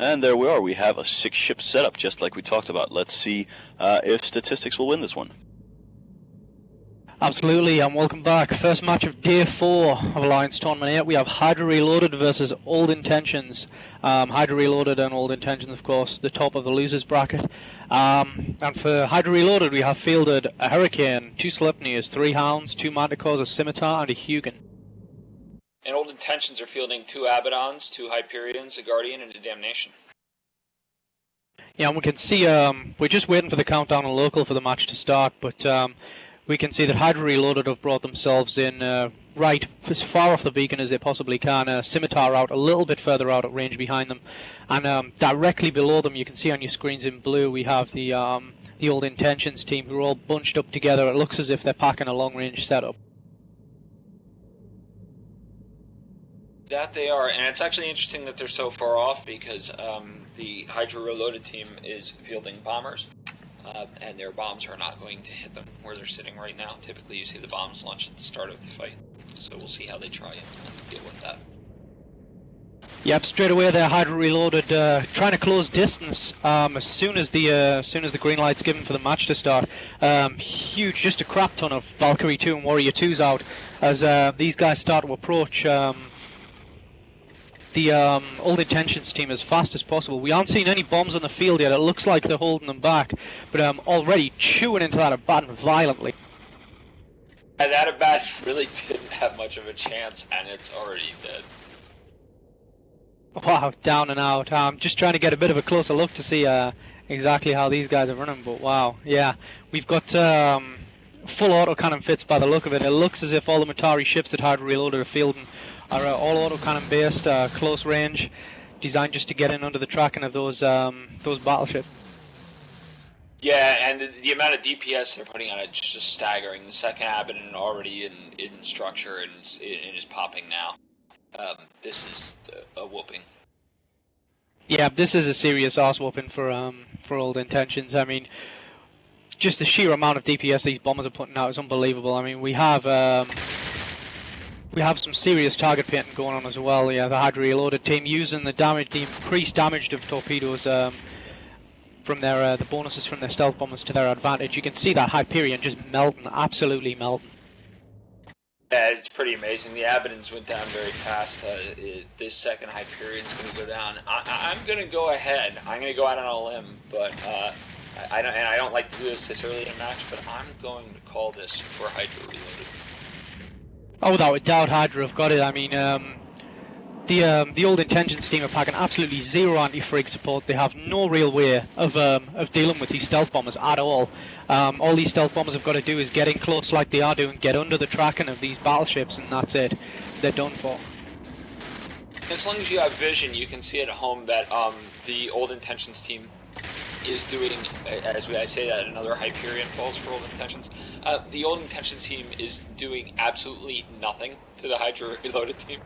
And there we are. We have a 6-ship setup, just like we talked about. Let's see if Statistics will win this one. Absolutely, and welcome back. First match of Day 4 of Alliance Tournament 8. We have HYDRA Reloaded versus Old Intentions. HYDRA Reloaded and Old Intentions, of course, the top of the losers bracket. And for HYDRA Reloaded, we have fielded a Hurricane, 2 Sleipnirs, 3 Hounds, 2 Manticores, a Scimitar, and a Hugin. And Old Intentions are fielding 2 Abaddons, 2 Hyperions, a Guardian, and a Damnation. Yeah, and we can see, we're just waiting for the countdown on local for the match to start, but we can see that HYDRA Reloaded have brought themselves in right as far off the beacon as they possibly can. Scimitar out a little bit further out at range behind them, and directly below them, you can see on your screens in blue, we have the Old Intentions team who are all bunched up together. It looks as if they're packing a long-range setup. That they are, and it's actually interesting that they're so far off because the HYDRA Reloaded team is fielding bombers. And their bombs are not going to hit them where they're sitting right now. Typically you see the bombs launch at the start of the fight. So we'll see how they try and deal with that. Yep, straight away there, HYDRA Reloaded trying to close distance as soon as the green light's given for the match to start. Huge, just a crap ton of Valkyrie 2 and Warrior 2s out as these guys start to approach the Old Intentions team as fast as possible. We aren't seeing any bombs on the field yet. It looks like they're holding them back, but already chewing into that Abaddon violently. And that Abaddon really didn't have much of a chance, and it's already dead. Wow, down and out. I'm just trying to get a bit of a closer look to see exactly how these guys are running, but wow, yeah. We've got full autocannon fits by the look of it. It looks as if all the Matari ships that HYDRA Reloaded are fielding are all autocannon based, close range, designed just to get in under the tracking of those battleships. Yeah, and the amount of DPS they're putting on it is just staggering. The second Abaddon already in structure and is popping now. This is a whooping. Yeah, this is a serious arse whooping for Old Intentions. I mean, just the sheer amount of DPS these bombers are putting out is unbelievable. I mean, we have some serious target painting going on as well. Yeah, the HYDRA Reloaded team using the increased damage of torpedoes from their the bonuses from their stealth bombers to their advantage. You can see that Hyperion just melting, absolutely melting. Yeah, it's pretty amazing. The Abaddons went down very fast. This second Hyperion's going to go down. I'm going to go ahead. I'm going to go out on a limb, but I don't like to do this early in a match, but I'm going to call this for HYDRA Reloaded. Oh, without a doubt, HYDRA have got it. I mean, the Old Intentions team are packing absolutely zero anti-frig support. They have no real way of dealing with these stealth bombers at all. All these stealth bombers have got to do is get in close like they are doing, get under the tracking of these battleships, and that's it. They're done for. As long as you have vision, you can see at home that the Old Intentions team is doing, as I say that, another Hyperion falls for Old Intentions. The Old Intentions team is doing absolutely nothing to the HYDRA Reloaded team.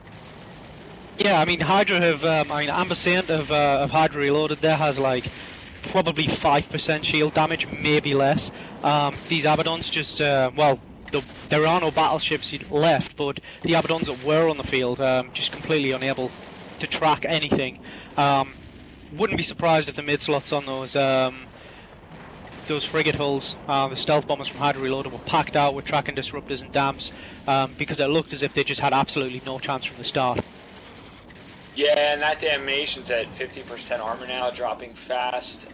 Yeah, I mean, HYDRA have, Ampersand of HYDRA Reloaded there has like probably 5% shield damage, maybe less. These Abaddons just, well, there are no battleships left, but the Abaddons that were on the field just completely unable to track anything. Wouldn't be surprised if the mid slots on those frigate hulls, the stealth bombers from HYDRA Reloaded, were packed out with tracking disruptors and damps because it looked as if they just had absolutely no chance from the start. Yeah, and that Damnation's at 50% armor now, dropping fast.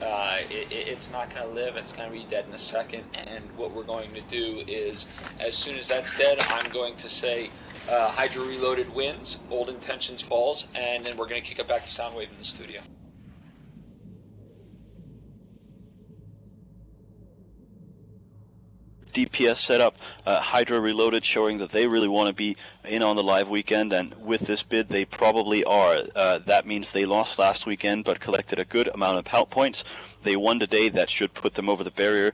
It's not going to live, it's going to be dead in a second, and what we're going to do is, as soon as that's dead, I'm going to say HYDRA Reloaded wins, Old Intentions falls, and then we're going to kick it back to Soundwave in the studio. DPS setup, HYDRA Reloaded showing that they really want to be in on the live weekend, and with this bid they probably are. That means they lost last weekend but collected a good amount of help points. They won today, that should put them over the barrier.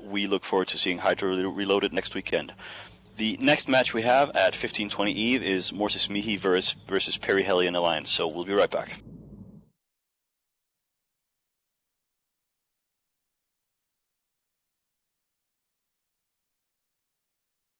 We look forward to seeing HYDRA Reloaded next weekend. The next match we have at 15:20 Eve is Mortis Mihi versus Perihelion Alliance, so we'll be right back.